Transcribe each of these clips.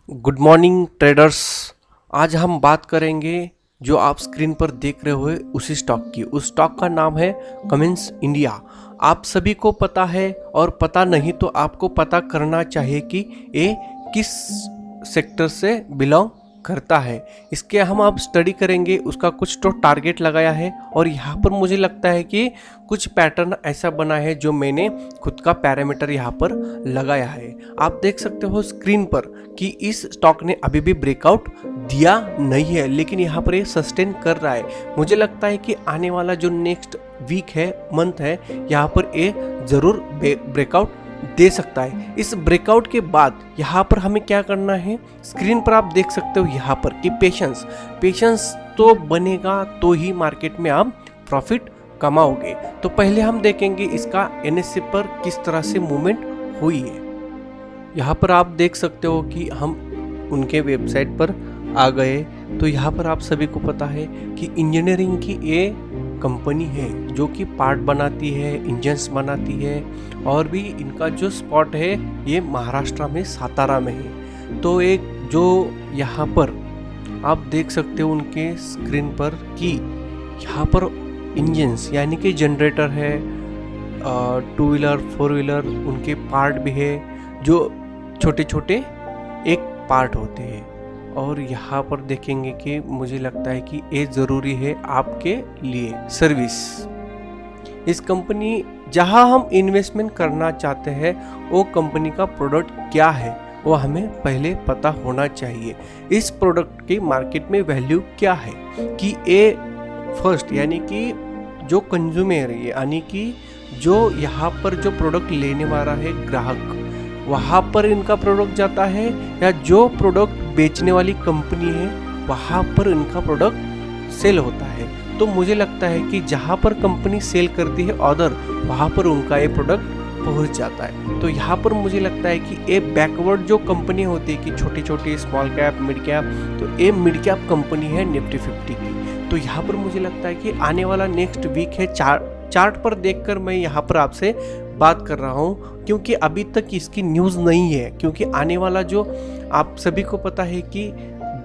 Good morning traders. आज हम बात करेंगे जो आप स्क्रीन पर देख रहे हो उसी स्टॉक की। उस स्टॉक का नाम है कमिंस इंडिया। आप सभी को पता है और पता नहीं तो आपको पता करना चाहिए कि ये किस सेक्टर से बिलोंग करता है। इसके हम अब स्टडी करेंगे। उसका कुछ तो टारगेट लगाया है और यहाँ पर मुझे लगता है कि कुछ पैटर्न ऐसा बना है जो मैंने खुद का पैरामीटर यहाँ पर लगाया है। आप देख सकते हो स्क्रीन पर कि इस स्टॉक ने अभी भी ब्रेकआउट दिया नहीं है, लेकिन यहाँ पर ये सस्टेन कर रहा है। मुझे लगता है कि आने वाला जो नेक्स्ट वीक है, मंथ है, यहाँ पर ये जरूर ब्रेकआउट दे सकता है। इस ब्रेकआउट के बाद यहाँ पर हमें क्या करना है, स्क्रीन पर आप देख सकते हो यहाँ पर कि पेशेंस तो बनेगा तो ही मार्केट में आप प्रॉफिट कमाओगे। तो पहले हम देखेंगे इसका एनएससी पर किस तरह से मूवमेंट हुई है। यहाँ पर आप देख सकते हो कि हम उनके वेबसाइट पर आ गए। तो यहाँ पर आप सभी को पता है कि इंजीनियरिंग की ये कंपनी है जो कि पार्ट बनाती है, इंजन्स बनाती है, और भी इनका जो स्पॉट है ये महाराष्ट्र में सातारा में है। तो एक जो यहाँ पर आप देख सकते हो उनके स्क्रीन पर कि यहाँ पर इंजन्स यानी कि जनरेटर है, 2 व्हीलर 4 व्हीलर उनके पार्ट भी है जो छोटे छोटे एक पार्ट होते हैं। और यहाँ पर देखेंगे कि मुझे लगता है कि ये ज़रूरी है आपके लिए सर्विस। इस कंपनी जहाँ हम इन्वेस्टमेंट करना चाहते हैं वो कंपनी का प्रोडक्ट क्या है वो हमें पहले पता होना चाहिए। इस प्रोडक्ट की मार्केट में वैल्यू क्या है कि ये फर्स्ट यानी कि जो कंज्यूमर है यानी कि जो यहाँ पर जो प्रोडक्ट लेने वाला है ग्राहक, वहाँ पर इनका प्रोडक्ट जाता है, या जो प्रोडक्ट बेचने वाली कंपनी है वहाँ पर इनका प्रोडक्ट सेल होता है। तो मुझे लगता है कि जहाँ पर कंपनी सेल करती है ऑर्डर, वहाँ पर उनका ये प्रोडक्ट पहुँच जाता है। तो यहाँ पर मुझे लगता है कि ये बैकवर्ड जो कंपनी होती है कि छोटी छोटी स्मॉल कैप मिड कैप, तो ये मिड कैप कंपनी है निफ्टी 50 की। तो यहाँ पर मुझे लगता है कि आने वाला नेक्स्ट वीक है, चार्ट पर देखकर मैं यहाँ पर आपसे बात कर रहा हूँ, क्योंकि अभी तक इसकी न्यूज़ नहीं है। क्योंकि आने वाला जो आप सभी को पता है कि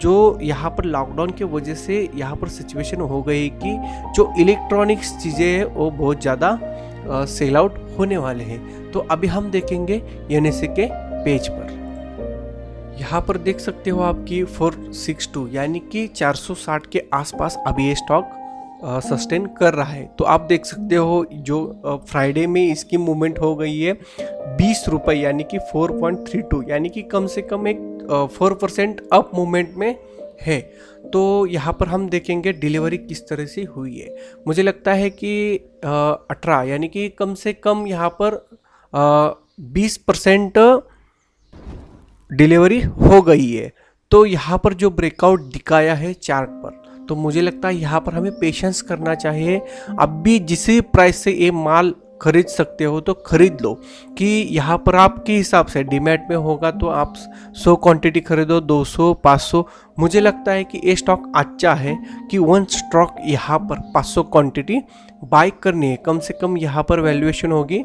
जो यहाँ पर लॉकडाउन की वजह से यहाँ पर सिचुएशन हो गई कि जो इलेक्ट्रॉनिक्स चीज़ें हैं वो बहुत ज़्यादा सेल आउट होने वाले हैं। तो अभी हम देखेंगे एनएससी के पेज पर। यहाँ पर देख सकते हो आपकी 462 यानी कि 460 के आसपास अभी ये स्टॉक सस्टेन कर रहा है। तो आप देख सकते हो जो फ्राइडे में इसकी मूवमेंट हो गई है 20 रुपये यानी कि 4.32 यानी कि कम से कम एक 4% अप मूवमेंट में है। तो यहाँ पर हम देखेंगे डिलीवरी किस तरह से हुई है। मुझे लगता है कि 18 यानी कि कम से कम यहाँ पर 20% डिलीवरी हो गई है। तो यहाँ पर जो ब्रेकआउट दिखाया है चार्ट पर, तो मुझे लगता है यहाँ पर हमें पेशेंस करना चाहिए। अब भी जिस प्राइस से ये माल खरीद सकते हो तो खरीद लो, कि यहाँ पर आपके हिसाब से डीमैट में होगा तो आप 100 क्वांटिटी खरीदो, 200 500। मुझे लगता है कि ये स्टॉक अच्छा है कि वन स्टॉक यहाँ पर 500 क्वांटिटी बाय करनी है। कम से कम यहाँ पर वैल्यूएशन होगी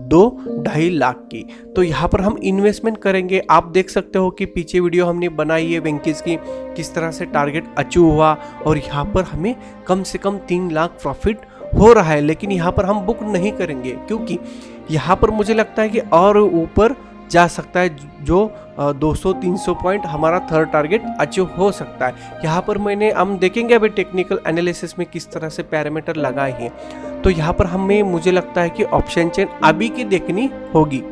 2-2.5 लाख की। तो यहाँ पर हम इन्वेस्टमेंट करेंगे। आप देख सकते हो कि पीछे वीडियो हमने बनाई है वेंकीज की, किस तरह से टारगेट अचीव हुआ, और यहाँ पर हमें कम से कम 3 लाख प्रॉफिट हो रहा है। लेकिन यहाँ पर हम बुक नहीं करेंगे क्योंकि यहाँ पर मुझे लगता है कि और ऊपर जा सकता है, जो 200-300 पॉइंट हमारा थर्ड टारगेट अचीव हो सकता है। यहाँ पर हम देखेंगे अभी टेक्निकल एनालिसिस में किस तरह से पैरामीटर लगाए हैं। तो यहाँ पर हमें मुझे लगता है कि ऑप्शन चेन अभी की देखनी होगी,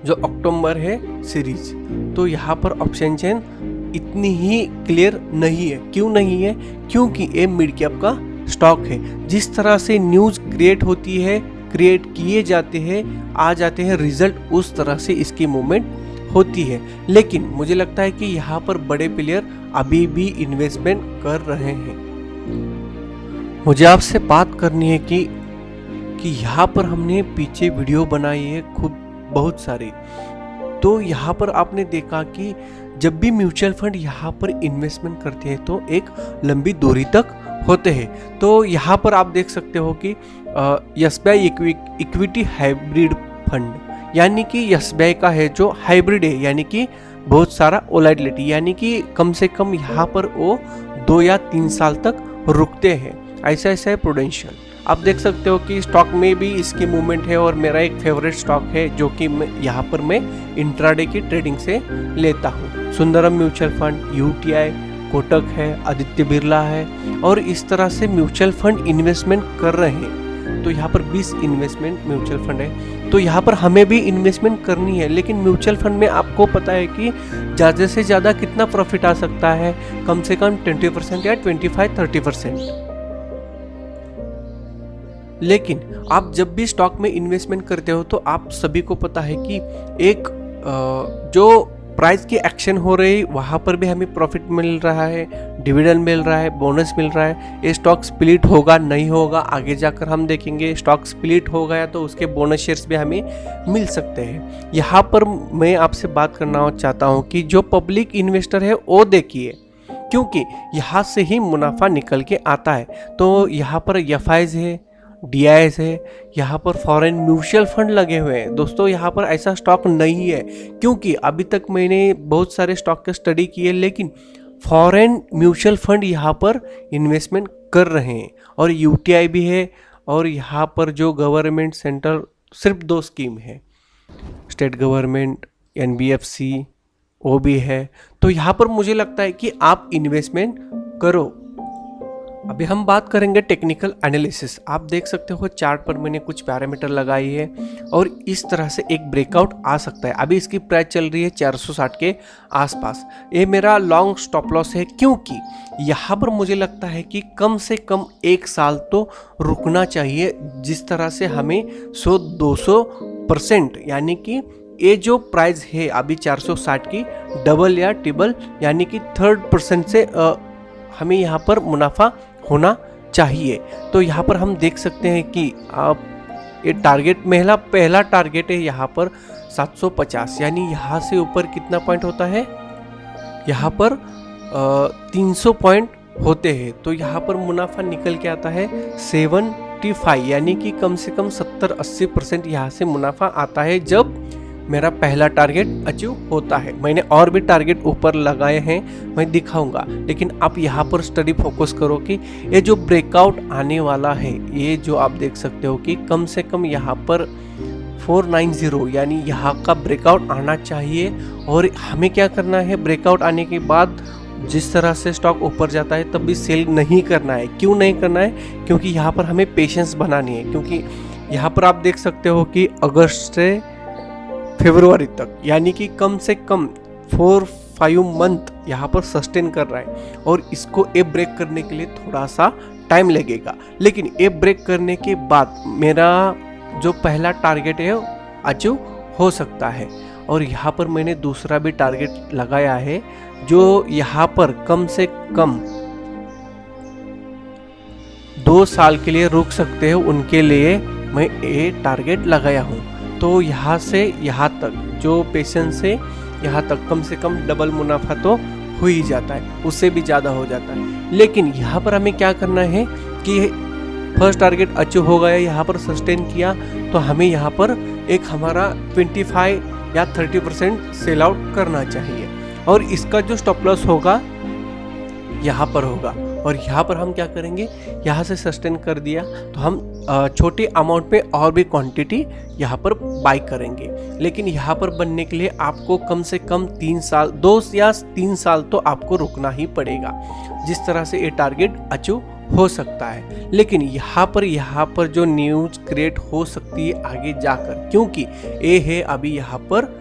जो अक्टूबर है सीरीज। तो यहाँ पर ऑप्शन चेन इतनी ही क्लियर नहीं है। क्यों नहीं है? क्योंकि ये मिड कैप का स्टॉक है। जिस तरह से न्यूज़ क्रिएट होती है, क्रिएट किए जाते हैं, आ जाते हैं रिजल्ट, उस तरह से इसकी मूवमेंट होती है। लेकिन मुझे लगता है कि यहाँ पर बड़े प्लेयर अभी भी इन्वेस्टमेंट कर रहे हैं। मुझे आपसे बात करनी है कि यहाँ पर हमने पीछे वीडियो बनाई है खूब बहुत सारी। तो यहाँ पर आपने देखा कि जब भी म्यूचुअल फंड यहाँ पर इन्वेस्टमेंट करते हैं तो एक लंबी दूरी तक होते हैं। तो यहाँ पर आप देख सकते हो कि एसबीआई इक्विटी हाइब्रिड फंड, यानी कि एसबीआई का है जो हाइब्रिड है, यानी कि बहुत सारा वोलेटिलिटी, यानी कि कम से कम यहाँ पर वो 2 या 3 साल तक रुकते हैं। ऐसा ऐसा है प्रूडेंशियल। आप देख सकते हो कि स्टॉक में भी इसकी मूवमेंट है और मेरा एक फेवरेट स्टॉक है जो कि यहाँ पर मैं इंट्राडे की ट्रेडिंग से लेता हूँ। Sundaram mutual fund, UTI, Kotak है, आदित्य बिरला है और इस तरह से म्यूचुअल फंड इन्वेस्टमेंट कर रहे हैं। तो यहाँ पर 20 इन्वेस्टमेंट म्यूचुअल फंड है, तो यहाँ पर हमें भी इन्वेस्टमेंट करनी है। लेकिन म्यूचुअल फंड में आपको पता है कि ज़्यादा से ज़्यादा कितना प्रॉफिट आ सकता है, कम से कम 20% या 25-30%। लेकिन आप जब भी स्टॉक में इन्वेस्टमेंट करते हो तो आप सभी को पता है कि एक जो प्राइस की एक्शन हो रही वहाँ पर भी हमें प्रॉफिट मिल रहा है, डिविडेंड मिल रहा है, बोनस मिल रहा है। ये स्टॉक स्प्लिट होगा नहीं होगा आगे जाकर हम देखेंगे। स्टॉक स्प्लिट हो गया तो उसके बोनस शेयर्स भी हमें मिल सकते हैं। यहाँ पर मैं आपसे बात करना चाहता हूँ कि जो पब्लिक इन्वेस्टर है वो देखिए, क्योंकि यहाँ से ही मुनाफा निकल के आता है। तो यहाँ पर एफआईज है, DIS है, यहाँ पर फॉरेन म्यूचुअल फंड लगे हुए हैं। दोस्तों यहाँ पर ऐसा स्टॉक नहीं है, क्योंकि अभी तक मैंने बहुत सारे स्टॉक की स्टडी की है, लेकिन फॉरेन म्यूचुअल फंड यहाँ पर इन्वेस्टमेंट कर रहे हैं। और UTI भी है और यहाँ पर जो गवर्नमेंट सेंट्रल सिर्फ 2 स्कीम है, स्टेट गवर्नमेंट, NBFC वो भी है। तो यहाँ पर मुझे लगता है कि आप इन्वेस्टमेंट करो। अभी हम बात करेंगे टेक्निकल एनालिसिस। आप देख सकते हो चार्ट पर मैंने कुछ पैरामीटर लगाई है और इस तरह से एक ब्रेकआउट आ सकता है। अभी इसकी प्राइस चल रही है 460 के आसपास। ये मेरा लॉन्ग स्टॉप लॉस है, क्योंकि यहाँ पर मुझे लगता है कि कम से कम 1 साल तो रुकना चाहिए। जिस तरह से हमें 100-200% यानी कि ये जो प्राइस है अभी 460 की डबल या ट्रिपल यानी कि 3% से हमें यहाँ पर मुनाफा होना चाहिए। तो यहाँ पर हम देख सकते हैं कि आप ये टारगेट पहला टारगेट है यहाँ पर 750, यानी यहाँ से ऊपर कितना पॉइंट होता है, यहाँ पर 300 पॉइंट होते हैं। तो यहाँ पर मुनाफा निकल के आता है 75, यानी कि कम से कम 70-80% यहाँ से मुनाफा आता है जब मेरा पहला टारगेट अचीव होता है। मैंने और भी टारगेट ऊपर लगाए हैं, मैं दिखाऊंगा। लेकिन आप यहाँ पर स्टडी फोकस करो कि ये जो ब्रेकआउट आने वाला है, ये जो आप देख सकते हो कि कम से कम यहाँ पर 490 यानी यहाँ का ब्रेकआउट आना चाहिए। और हमें क्या करना है, ब्रेकआउट आने के बाद जिस तरह से स्टॉक ऊपर जाता है तब भी सेल नहीं करना है। क्यों नहीं करना है? क्योंकि यहाँ पर हमें पेशेंस बनानी है। क्योंकि यहाँ पर आप देख सकते हो कि अगस्त से फरवरी तक यानी कि कम से कम 4-5 मंथ यहाँ पर सस्टेन कर रहा है और इसको ए ब्रेक करने के लिए थोड़ा सा टाइम लगेगा। लेकिन ए ब्रेक करने के बाद मेरा जो पहला टारगेट है अचीव हो सकता है। और यहाँ पर मैंने दूसरा भी टारगेट लगाया है जो यहाँ पर कम से कम 2 साल के लिए रुक सकते हैं, उनके लिए मैं ये टारगेट लगाया हूँ। तो यहाँ से यहाँ तक जो पेशेंस है, यहाँ तक कम से कम डबल मुनाफा तो हो ही जाता है, उससे भी ज़्यादा हो जाता है। लेकिन यहाँ पर हमें क्या करना है कि फर्स्ट टारगेट अचीव हो गया, यहाँ पर सस्टेन किया, तो हमें यहाँ पर एक हमारा 25 या 30% सेल आउट करना चाहिए। और इसका जो स्टॉप लॉस होगा यहाँ पर होगा। और यहाँ पर हम क्या करेंगे, यहाँ से सस्टेन कर दिया तो हम छोटी अमाउंट में और भी क्वांटिटी यहाँ पर बाई करेंगे। लेकिन यहाँ पर बनने के लिए आपको कम से कम 3 साल 2 या 3 साल तो आपको रुकना ही पड़ेगा, जिस तरह से ये टारगेट अचीव हो सकता है। लेकिन यहाँ पर जो न्यूज क्रिएट हो सकती है आगे जाकर, क्योंकि ये है अभी यहाँ पर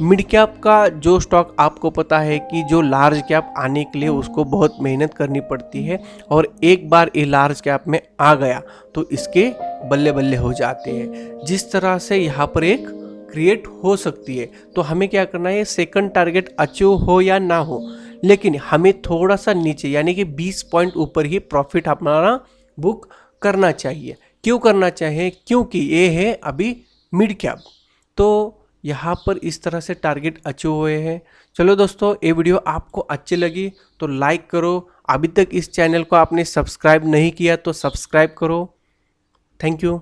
मिड कैप का जो स्टॉक आपको पता है कि जो लार्ज कैप आने के लिए उसको बहुत मेहनत करनी पड़ती है। और एक बार ये लार्ज कैप में आ गया तो इसके बल्ले बल्ले हो जाते हैं। जिस तरह से यहाँ पर एक क्रिएट हो सकती है, तो हमें क्या करना है, सेकंड टारगेट अचीव हो या ना हो, लेकिन हमें थोड़ा सा नीचे यानी कि 20 पॉइंट ऊपर ही प्रॉफिट हमारा बुक करना चाहिए। क्यों करना चाहिए? क्योंकि ये है अभी मिड कैप। तो यहाँ पर इस तरह से टारगेट अचीव हुए हैं। चलो दोस्तों, ये वीडियो आपको अच्छी लगी तो लाइक करो। अभी तक इस चैनल को आपने सब्सक्राइब नहीं किया तो सब्सक्राइब करो। Thank you.